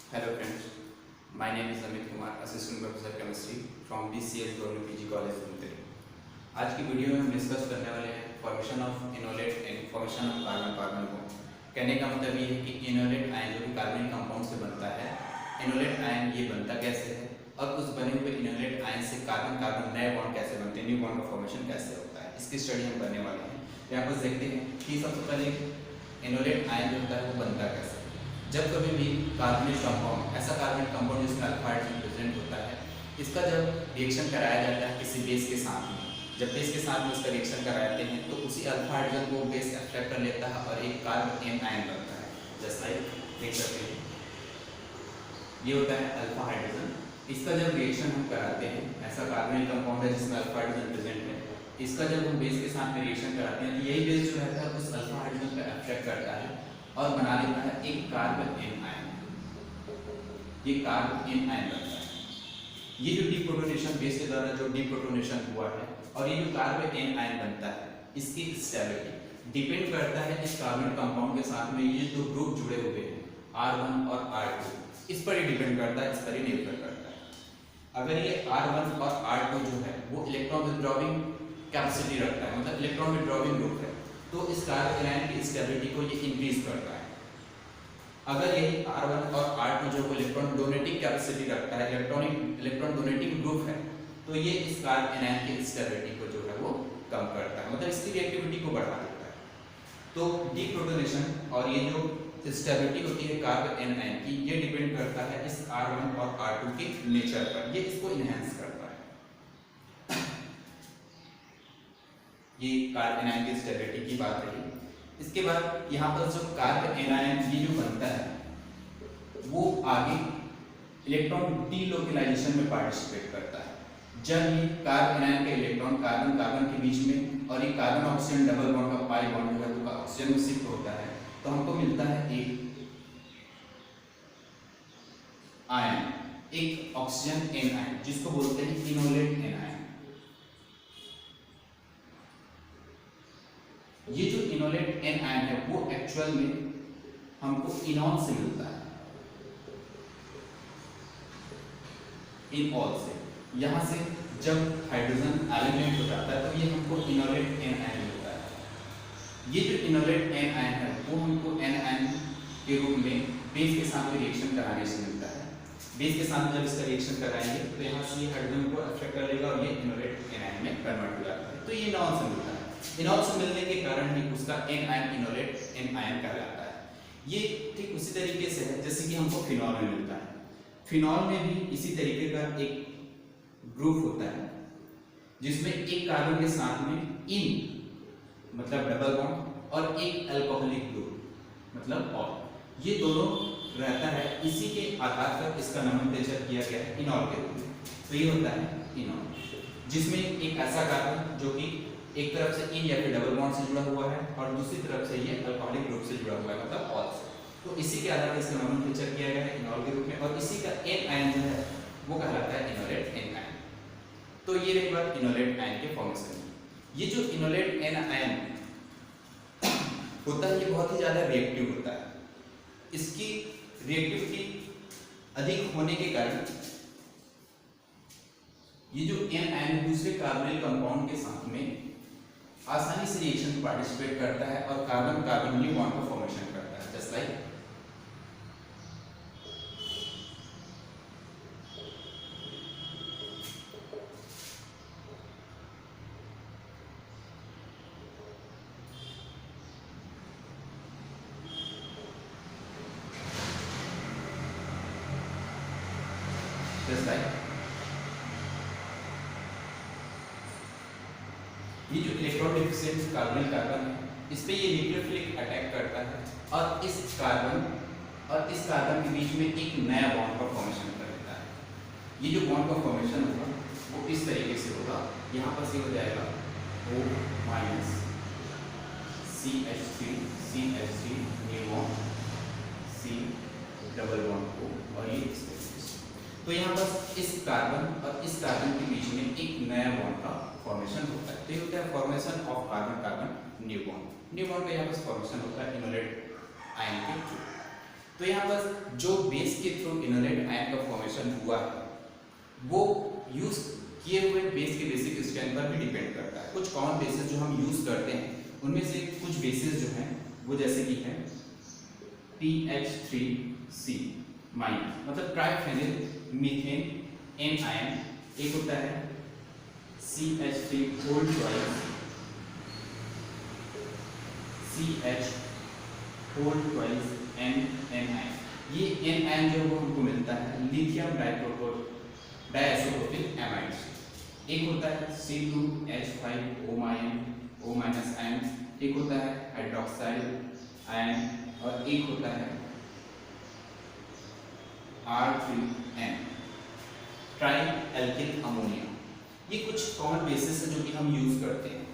Hello friends, my name is Amit Kumar, Assistant Professor Chemistry from BCS Government PG College Roorkee। आज की video में हम discuss करने वाले हैं formation of enolate and formation of carbon carbon bond. कहने का मतलब ये है कि इनोलेट आयन जो कि कार्बनिक कंपाउंड से बनता है, इनोलेट आयन ये बनता कैसे है और उस बने हुए इनोलेट आयन से कार्बन कार्बन नए बॉन्ड कैसे बनते हैं, न्यू बॉन्ड का फॉर्मेशन कैसे होता है, इसकी स्टडी हम करने वाले हैं। यहाँ पर देखते हैं कि सबसे पहले इनोलेट आयन जो होता है वो बनता कैसे। जब कभी भी कार्बनिक कंपाउंड, ऐसा कार्बनिक कंपाउंड जिसमें अल्फा हाइड्रोजन प्रेजेंट होता है, इसका जब रिएक्शन कराया जाता है किसी बेस के साथ में, जब बेस के साथ में इसका रिएक्शन कराते हैं तो उसी अल्फा हाइड्रोजन को बेस एक्सट्रैक्ट कर लेता है और एक कार्बन एन आयन बनता है। जैसा देख सकते हैं ये होता है अल्फा हाइड्रोजन। इसका जब रिएक्शन हम कराते हैं, ऐसा कार्बनिक कंपाउंड है जिसमें अल्फा हाइड्रोजन प्रेजेंट है, इसका जब हम बेस के साथ में रिएक्शन कराते हैं तो यही बेस जो रहता है उस अल्फा हाइड्रोजन को एक्सट्रैक्ट करता है और बना लेता है एक कार्बन एन आयन। ये कार्बन एन आयन बनता है। ये जो डीप्रोटोनेशन बेस के द्वारा जो डीप्रोटोनेशन हुआ है और ये जो कार्बन एन आयन बनता है, इसकी स्टेबिलिटी डिपेंड करता है इस कार्बन कंपाउंड के साथ में ये दो ग्रुप जुड़े हुए हैं R1 और R2, इस पर ही डिपेंड करता है, इस पर ही निर्भर करता है। अगर ये R1 और R2 जो है वो इलेक्ट्रॉन विथड्रॉइंग कैपेसिटी रखता है, मतलब इलेक्ट्रॉन विथड्रॉइंग ग्रुप है, तो इस कार्बन आयन की स्टेबिलिटी को ये इंक्रीज करता है। अगर यही R1 और R2 जो इलेक्ट्रॉन डोनेटिंग कैपेसिटी रखता है, इलेक्ट्रॉन डोनेटिंग ग्रुप है, तो ये इस कार्बन आयन की स्टेबिलिटी को जो है वो कम करता है, मतलब इसकी रिएक्टिविटी को बढ़ा देता है। तो डीप्रोटोनेशन और ये जो स्टेबिलिटी होती है कार्बन एन आयन की, ये डिपेंड करता है इस R1 और R2 के नेचर पर, ये इसको इनहेंस करता है। ये कार्बन आयन की स्टेबिलिटी की बात रही। इसके बाद यहाँ पर जो कार्बन एन आयन ये जो बनता है वो आगे इलेक्ट्रॉन डीलोकेलाइजेशन में पार्टिसिपेट करता है। जब ये कार्बन आयन के इलेक्ट्रॉन कार्बन कार्बन के बीच में और ये कार्बन ऑक्सीजन डबल बॉन्ड का पाई बॉन्ड जो है तो ऑक्सीजन में शिफ्ट होता है, तो हमको मिलता है एक आयन, एक ऑक्सीजन एन आयन, जिसको बोलते हैं इनोलेट एन आयन। ये जो इनोलेट एन आयन है वो एक्चुअल में हमको इनॉल से मिलता है, इनऑल से। यहां से जब हाइड्रोजन एलिमेंट हो जाता है तो ये हमको इनोलेट एन आयन मिलता है। ये जो इनोलेट एन आयन है वो हमको एन आयन के रूप में बेस के साथ में रिएक्शन कराने से मिलता है। बेस के साथ जब इसका रिएक्शन कराएंगे तो यहाँ से ये हाइड्रोजन को एक्सट्रैक्ट कर लेगा और ये इनोलेट एन आयन में कन्वर्ट हो जाता है, तो ये इनॉल से मिलता है। इनॉल से मिलने के कारण ही उसका anion enolate anion कहलाता है। ये ठीक उसी तरीके से है जैसे कि हमको फिनॉल में मिलता है। फिनॉल में भी इसी तरीके का एक ग्रुप होता है जिसमें एक कार्बन के साथ में इन मतलब डबल बॉन्ड और एक अल्कोहलिक ग्रुप मतलब ऑल, ये दोनों रहता है। इसी के आधार पर इसका नोमेनक्लेचर किया गया है इनॉल के रूप में। तो ये होता है इनॉल, जिसमें एक ऐसा कार्बन जो कि एक तरफ से इन या फिर डबल बॉन्ड से जुड़ा हुआ है और दूसरी तरफ से ये अल्कोहलिक ग्रुप से जुड़ा हुआ है, मतलब ऑल से। तो इसी के आधार पर इसका नोमेनक्लेचर किया गया है इनॉल के रूप में, और इसी का एन आयन जो है वो कहलाता है इनोलेट एन आयन। तो ये रही बात इनोलेट आयन के फॉर्मेशन की। ये जो इनोलेट एन आयन होता है ये बहुत ही ज्यादा रिएक्टिव होता है। इसकी रिएक्टिविटी अधिक होने के कारण ये जो एन आयन दूसरे कार्बनिक कंपाउंड के साथ में आसानी से रिएक्शन में पार्टिसिपेट करता है और कार्बन कार्बन न्यू बॉन्ड का फॉर्मेशन करता है। जस्ट लाइक ये जो इलेक्ट्रॉन डिफिशिएंट कार्बनिक कार्बन है, इस पे ये न्यूक्लियोफिलिक अटैक करता है और इस कार्बन के बीच में एक नया बॉन्ड का फॉर्मेशन कर देता है। ये जो बॉन्ड का फॉर्मेशन होगा वो इस तरीके से होगा, यहाँ पर से हो जाएगा O minus CH3 CH3 new bond C double bond O, और ये इस तरीके से। तो यहाँ पर इस कार्बन और इस कार्बन के बीच में एक नया बॉन्ड का फॉर्मेशन होता है। तो ये होता है formation of carbon carbon new bond. New bond का यहाँ पर फॉर्मेशन होता है इनोलेट आयन के थ्रू। तो यहाँ पर जो बेस के थ्रू इनोलेट आयन का फॉर्मेशन हुआ है वो यूज किए हुए बेस के बेसिक स्ट्रेंथ पर भी डिपेंड करता है। कुछ कॉमन बेसिस जो हम यूज करते हैं उनमें से कुछ बेसिस जो हैं वो जैसे कि है PH3C माइनस, मतलब ट्राइफेनिल मीथेन एन आयन। एक होता है CH3 whole twice CH whole twice anion. ये एन आयन जो वो हमको मिलता है लिथियम डाइसोप्रोपिल एमाइड से। एक होता है C2H5O माइनस आयन, एक होता है हाइड्रोक्साइड आयन और एक होता है R3N ट्राई एल्किल अमोनिया। ये कुछ कॉमन बेसिस है जो कि हम यूज करते हैं।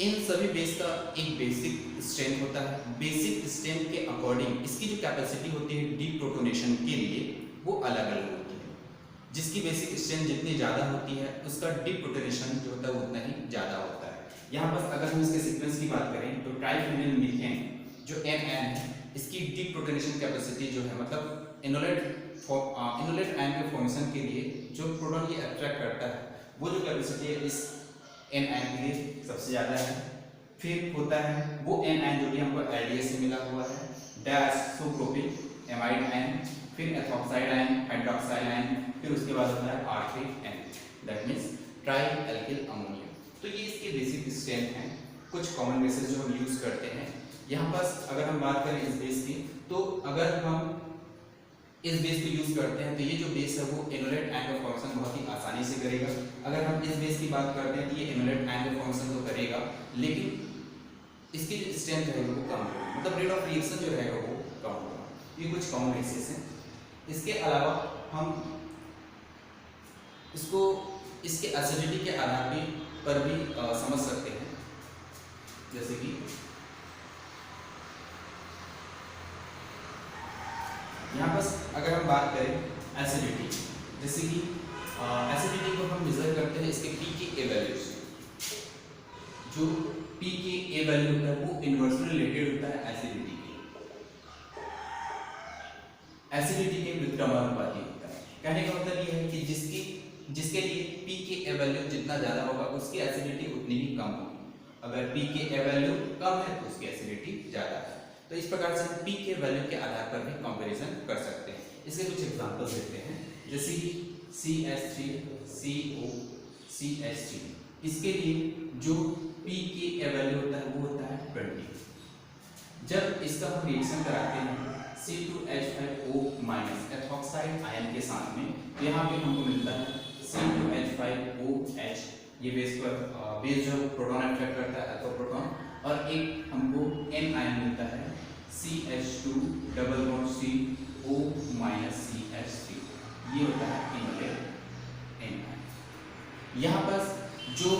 इन सभी बेस का एक बेसिक स्ट्रेंथ होता है। बेसिक स्ट्रेंथ के अकॉर्डिंग इसकी जो कैपेसिटी होती है डीप्रोटोनेशन के लिए वो अलग अलग होती है। जिसकी बेसिक स्ट्रेंथ जितनी ज़्यादा होती है उसका डीप्रोटोनेशन जो होता है उतना ही ज़्यादा होता है। यहाँ पर अगर हम इसके सीक्वेंस की बात करें तो ट्राइफेनिल मीथेन जो एन है इसकी डीप्रोटोनेशन कैपेसिटी जो है, मतलब इनोलेट आयन के फॉर्मेशन के लिए जो प्रोटॉन ये अट्रैक्ट करता है वो जो कैपेसिटी है इस एन आयन के लिए सबसे ज़्यादा है। फिर होता है वो एन आयन जो कि हमको एलडीएस से मिला हुआ है डाइसोप्रोपिल एमाइड आयन, फिर एथॉक्साइड आयन, हाइड्रोक्साइड आयन, फिर उसके बाद होता है R3N that means try alkyl ammonia. तो ये इसके बेसिक स्ट्रेंथ हैं, कुछ कॉमन बेसिस जो हम यूज करते हैं। यहाँ पर अगर हम बात करें इस बेस की, तो अगर हम इस बेस को यूज करते हैं तो ये जो बेस है वो इनोलेट आयन का फॉर्मेशन बहुत ही आसानी से करेगा। अगर हम इस बेस की बात करते हैं तो ये इनोलेट आयन का फॉर्मेशन तो करेगा लेकिन इसकी जो स्ट्रेंथ है वो कम होगी, मतलब रेट ऑफ रिएक्शन जो रहेगा वो कम होगा। ये कुछ कॉमन बेसिस हैं। इसके अलावा हम इसको इसके एसिडिटी के आधार पर भी समझ सकते हैं। जैसे कि यहाँ पर अगर हम बात करें एसिडिटी, जैसे कि एसिडिटी को हम मेजर करते हैं इसके pKa वैल्यू से। जो pKa वैल्यू होता है वो इनवर्सली रिलेटेड होता है एसिडिटी के व्युत्क्रमानुपाती होता है। कहने का मतलब ये है कि जिसके लिए pKa वैल्यू जितना ज़्यादा होगा उसकी एसिडिटी उतनी ही कम होगी। अगर pKa वैल्यू कम है तो उसकी एसिडिटी ज़्यादा है। तो इस प्रकार से हम pK वैल्यू के आधार पर भी कंपैरिजन कर सकते हैं। इसके कुछ एग्जांपल्स देते हैं, जैसे कि CH3COCH3, इसके लिए जो pKa वैल्यू होता है वो होता है 20। जब इसका हम रिएक्शन कराते हैं C2H5O माइनस एथॉक्साइड आयन के साथ में, तो यहाँ पे हमको मिलता है C2H5OH। ये बेस जो प्रोटॉन अट्रैक्ट करता है एथो प्रोटॉन, और एक हमको N आयन मिलता है CH2 double bond CO minus CH3। ये होता है इनोलेट N आयन। यहाँ पर जो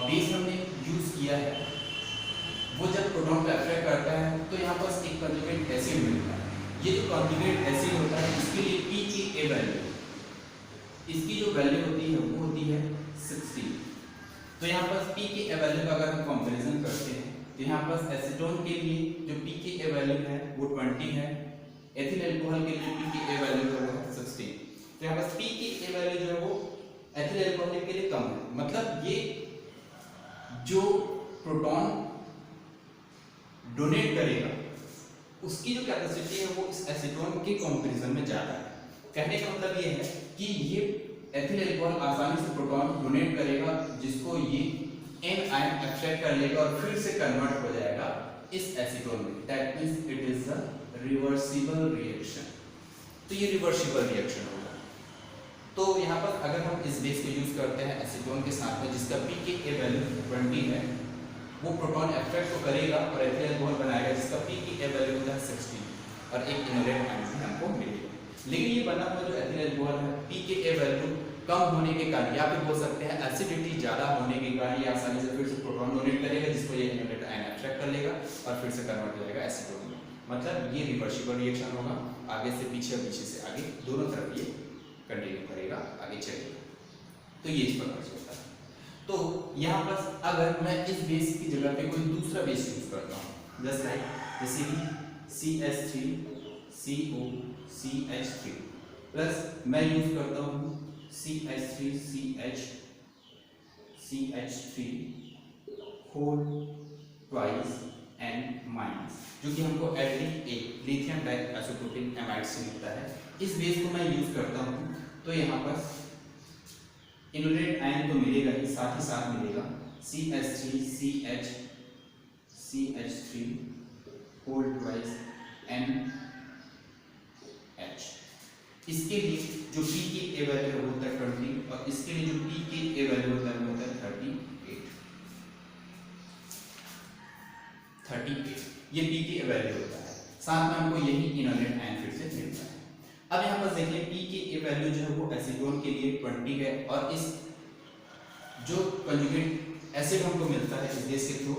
बेस हमने यूज किया है वो जब प्रोटॉन को अट्रैक्ट करता है तो यहाँ पर एक कंजुगेट एसिड मिलता है। ये जो कंजुगेट एसिड होता है इसके लिए pKa वैल्यू, इसकी जो वैल्यू होती है वो होती है 60। तो यहाँ पर pKa वैल्यू का अगर हम कंपैरिजन करते हैं तो यहाँ पर एसीटोन के लिए जो pKa वैल्यू है वो 20 है, एथिल अल्कोहल के लिए pKa वैल्यू है वो 16। तो यहाँ पर pKa वैल्यू जो है वो एथिल अल्कोहल के लिए कम है, मतलब ये जो प्रोटॉन डोनेट करेगा उसकी जो कैपेसिटी है वो इस एसीटोन के कंपैरिजन में ज़्यादा है। कहने का मतलब ये है कि ये एथिल अल्कोहल आसानी से प्रोटॉन डोनेट करेगा जिसको ये N आयन एक्सट्रैक्ट कर लेगा और फिर से कन्वर्ट हो जाएगा इस एसीटोन में। That means it is a reversible reaction. तो ये रिवर्सिबल रिएक्शन होगा। तो यहाँ पर अगर हम इस बेस को यूज करते हैं एसीटोन के साथ में जिसका pKa वैल्यू 20 है, वो प्रोटॉन एक्सट्रैक्ट तो करेगा और एथिल अल्कोहल बनाएगा जिसका pKa वैल्यू होता है 16 और एक इनोलेट आयन से हमको मिलेगा। लेकिन ये बना हुआ जो एथिल अल्कोहल है pKa वैल्यू कम होने के कारण, या फिर बोल सकते हैं एसिडिटी ज़्यादा होने के कारण ये आसानी से फिर से प्रोटॉन डोनेट करेगा जिसको ये इनोलेट आयन एक्सट्रैक्ट कर लेगा और फिर से कन्वर्ट हो जाएगा एसीटोन में। मतलब ये रिवर्सिबल रिएक्शन होगा, आगे से पीछे और पीछे से आगे दोनों तरफ ये कंटिन्यू करेगा, आगे चलेगा। तो ये इस प्रकार से होता है। तो यहाँ पर अगर मैं इस बेस की जगह पे कोई दूसरा बेस यूज करता हूँ जैसे कि CH3COCH3 प्लस मैं यूज करता हूँ CH3CH3 whole twice N minus, जो कि हमको Lda लिथियम डाइसोप्रोपेन एमाइड से मिलता है। इस बेस को मैं यूज करता हूँ तो यहाँ पर इनोलेट आयन तो मिलेगा ही, साथ मिलेगा CH3 होल ट्वाइस NH। इसके लिए जो pKa वैल्यू होता है 20 और इसके लिए जो pKa वैल्यू होता है 38। ये pKa वैल्यू होता है, साथ में हमको यही इनोलेट आयन फिर से मिलता है। अब यहाँ पर देखिए pKa वैल्यू जो है वो एसीटोन के लिए 20 है और इस जो कंजुगेट एसिड हमको मिलता है इस बेस के थ्रू,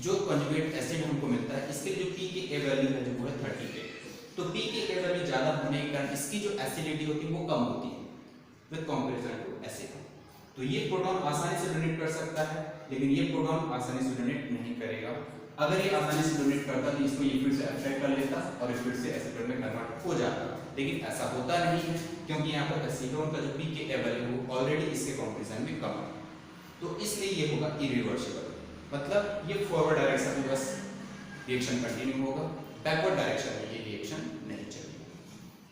जो कंजुगेट एसिड हमको मिलता है इसके लिए जो pKa वैल्यू है जो वो है 38। तो pKa वैल्यू ज्यादा होने के कारण इसकी जो एसिडिटी होती है वो कम होती है विद कंपैरिजन टू एसिड। तो ये प्रोटॉन आसानी से डोनेट कर सकता है, लेकिन ये प्रोटॉन आसानी से डोनेट नहीं करेगा। अगर ये आसानी से डोनेट करता तो इसको ये फिर से अट्रैक्ट कर लेता और फिर से एसीटोन में कन्वर्ट हो जाता, लेकिन ऐसा होता नहीं है क्योंकि यहाँ पर एसीटोन का जो pKa वैल्यू वो ऑलरेडी इसके कंपैरिजन में कम है। तो इसलिए ये होगा इरिवर्सिबल, मतलब ये फॉरवर्ड डायरेक्शन में बस रिएक्शन कंटिन्यू होगा, बैकवर्ड डायरेक्शन में ये रिएक्शन नहीं चलेगी।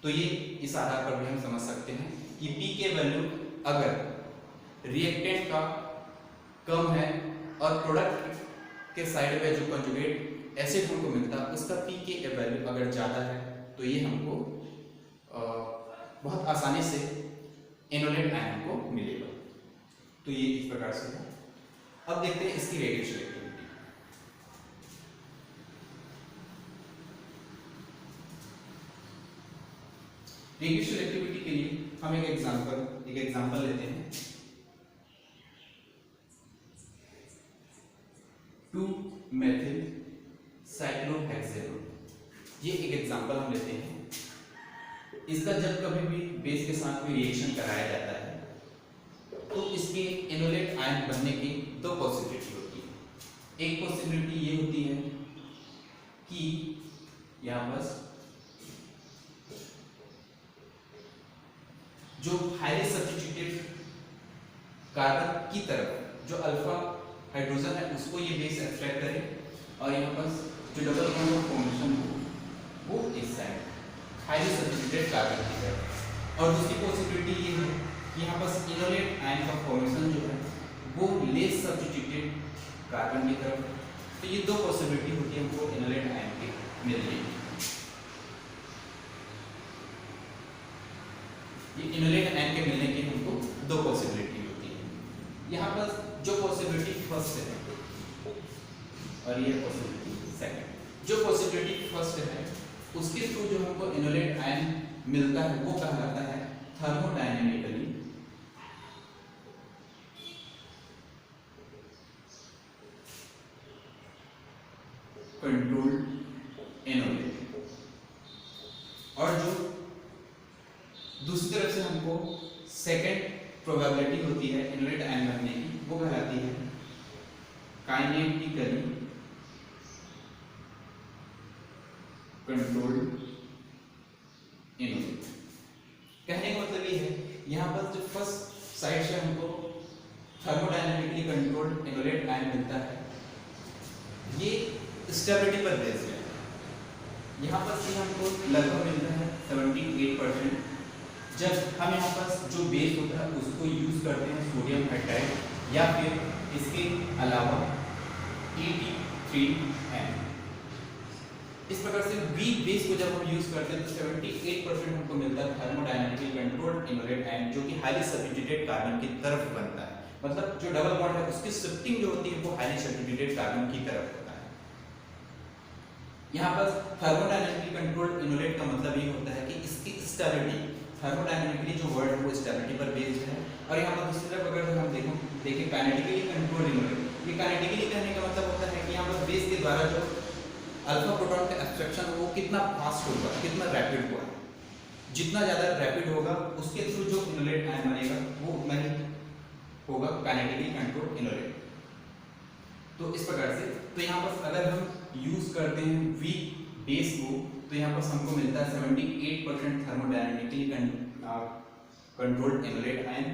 तो ये इस आधार पर भी हम समझ सकते हैं कि pK वैल्यू अगर रिएक्टेंट का कम है और प्रोडक्ट के साइड में जो कंजुगेट एसिड हमको मिलता है उसका pKa वैल्यू अगर ज़्यादा है तो ये हमको बहुत आसानी से इनोलेट आयन को मिलेगा। तो ये इस प्रकार से है। अब देखते हैं इसकी रेडियो सिलेक्टिविटी। रेडियो सिलेक्टिविटी के लिए हम एक एग्जांपल लेते हैं। 2-मेथिल साइक्लोहेक्सेनोन, ये एक एग्जांपल हम लेते हैं। इसका जब कभी भी बेस के साथ में रिएक्शन कराया जाता है तो इसके इनोलेट आयन बनने की दो पॉसिबिलिटी होती है। एक पॉसिबिलिटी ये होती है कि यहाँ पर जो हाईली सब्स्टिट्यूटेड कार्बन की तरफ जो अल्फा हाइड्रोजन है उसको ये बेस एक्सट्रैक्ट करे और यहाँ पर जो डबल बॉन्ड फॉर्मेशन हो वो इस साइड हाईली सब्स्टिट्यूटेड कार्बन की तरफ। और दूसरी पॉसिबिलिटी ये है कि यहाँ पर इनोलेट आयन का फॉर्मेशन जो है वो लेस सब्स्टिट्यूटेड कार्बन की तरफ। तो ये दो पॉसिबिलिटी होती है हमको इनोलेट आयन के मिलने की। ये इनोलेट आयन के मिलने की हमको दो पॉसिबिलिटी होती है। यहाँ पर जो पॉसिबिलिटी फर्स्ट है और ये पॉसिबिलिटी सेकंड। जो पॉसिबिलिटी फर्स्ट है उसके थ्रू जो हमको इनोलेट आयन मिलता है वो कहलाता है थर्मोडायनेमिकली कंट्रोल्ड इनोलेट। और जो दूसरी तरफ से हमको सेकंड प्रोबेबिलिटी होती है इनोलेट आयन बनने की वो कहलाती है काइनेटिकली कंट्रोल्ड इनोलेट। कहने का मतलब ये है यहाँ पर जो फर्स्ट साइड से हमको थर्मोडायनेमिकली कंट्रोल्ड इनोलेट आयन मिलता है ये स्टेबिलिटी पर बेस्ड है। यहाँ पर से हमको लगभग मिलता है 78%। जब हम यहाँ पर जो बेस होता है उसको यूज करते हैं सोडियम हाइड्राइड या फिर इसके अलावा ET3N। इस प्रकार से वीक बेस को जब हम यूज करते हैं तो 78% हमको मिलता है थर्मोडायनेमिकली कंट्रोल्ड इनोलेट आयन जो कि हाईली सब्स्टिट्यूटेड कार्बन की तरफ बनता है। मतलब जो डबल बॉन्ड है उसकी शिफ्टिंग जो होती है वो हाईली सब्स्टिट्यूटेड कार्बन की तरफ होता है। यहाँ पर थर्मोडायनेमिकली कंट्रोल्ड इनोलेट का मतलब ये होता है कि इसकी स्टेबिलिटी थर्मोडायनेमिकली जो वर्ड है वो स्टेबिलिटी पर बेस्ड है। और यहाँ पर दूसरी तरफ अगर हम देखें काइनेटिकली कंट्रोल्ड इनोलेट, ये काइनेटिकली कहने का मतलब होता है कि यहाँ पर बेस के द्वारा जो अल्फा प्रोटॉन का एक्सट्रैक्शन वो कितना फास्ट होगा, कितना रैपिड होगा। जितना ज़्यादा रैपिड होगा उसके थ्रू जो इनोलेट आयन बनेगा वो उतना ही होगा काइनेटिकली कंट्रोल्ड इनोलेट। तो इस प्रकार से तो यहाँ पर अगर हम यूज करते हैं वीक बेस को, तो यहाँ पर हमको मिलता है 78% थर्मोडायनामिकली कंट्रोल्ड एनोलेट आयन।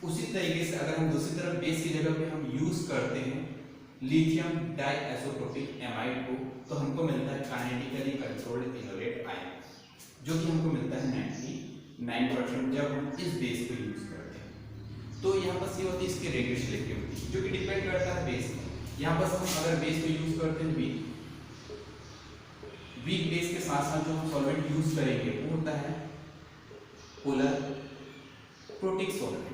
उसी तरीके से अगर हम दूसरी तरफ बेस की जगह पे हम यूज करते हैं लिथियम डाइआइसोटोपिक एमाइड को, तो हमको मिलता है काइनेटिकली कंट्रोल्ड एनोलेट आयन, जो कि हमको मिलता है 99% जब हम इस बेस को यूज करते हैं। तो यहाँ पर ये होती है इसकी रेडियो सिलेक्टिविटी, जो कि डिपेंड करता है बेस पर। यहाँ पर हम अगर बेस को यूज करते हैं वीक बेस के साथ साथ जो हम सॉल्वेंट यूज करेंगे वो होता है पोलर प्रोटिक सॉल्वेंट।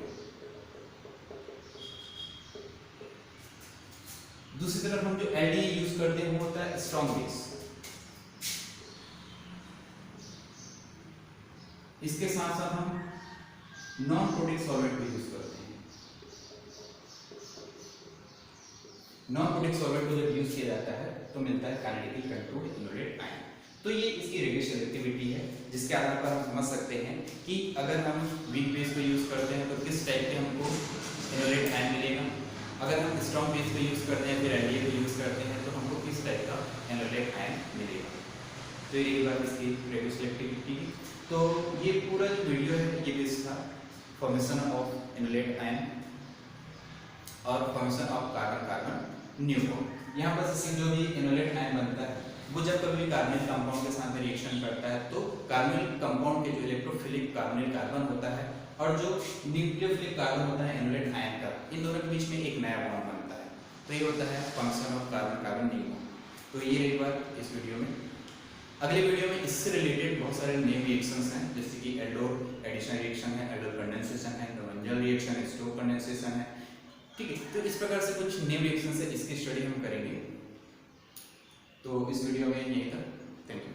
दूसरी तरफ हम जो एलडीए यूज करते हैं वो होता है स्ट्रॉन्ग बेस। इसके साथ साथ हम नॉन प्रोटिक सॉल्वेंट भी यूज करते हैं। नॉन प्रोटिक सॉल्वेंट को जब यूज किया जाता है तो मिलता है काइनेटिकली कंट्रोल्ड एनोलेट आयन। तो ये इसकी रेडियो सिलेक्टिविटी है, जिसके आधार पर हम समझ सकते हैं कि अगर हम वीक बेस को यूज करते हैं तो किस टाइप के हमको एनोलेट आयन मिलेगा, अगर हम स्ट्रॉन्ग बेस को यूज करते हैं फिर एलडीए को यूज करते हैं तो हमको किस टाइप का एनोलेट आयन मिलेगा। तो ये बात इसकी रेडियो सिलेक्टिविटी। तो ये पूरा जो वीडियो है ये बेस था फॉर्मेशन ऑफ एनोलेट आयन और formation of carbon carbon neutron. यहाँ पर जैसे जो भी एनोलेट आयन बनता है वो जब कभी भी कार्बनिक कंपाउंड के साथ रिएक्शन करता है तो कार्बनिक कंपाउंड के जो इलेक्ट्रोफिलिक कार्बोनिल कार्बन होता है और जो न्यूक्लियोफिलिक कार्बन होता है एनोलेट आयन का, इन दोनों के बीच में एक नया बॉन्ड बनता है। तो ये होता है function of carbon carbon neutron. तो ये रही बात इस वीडियो में। अगले वीडियो में इससे रिलेटेड बहुत सारे नेम रिएक्शंस हैं, जैसे कि एल्डोल एडिशन रिएक्शन है, एल्डोल कंडेंसेशन है, नोवेंजल रिएक्शन है, स्टोक कंडेंसेशन है। ठीक है, तो इस प्रकार से कुछ नेम रिएक्शंस है, इसकी स्टडी हम करेंगे। तो इस वीडियो में यही था। Thank you.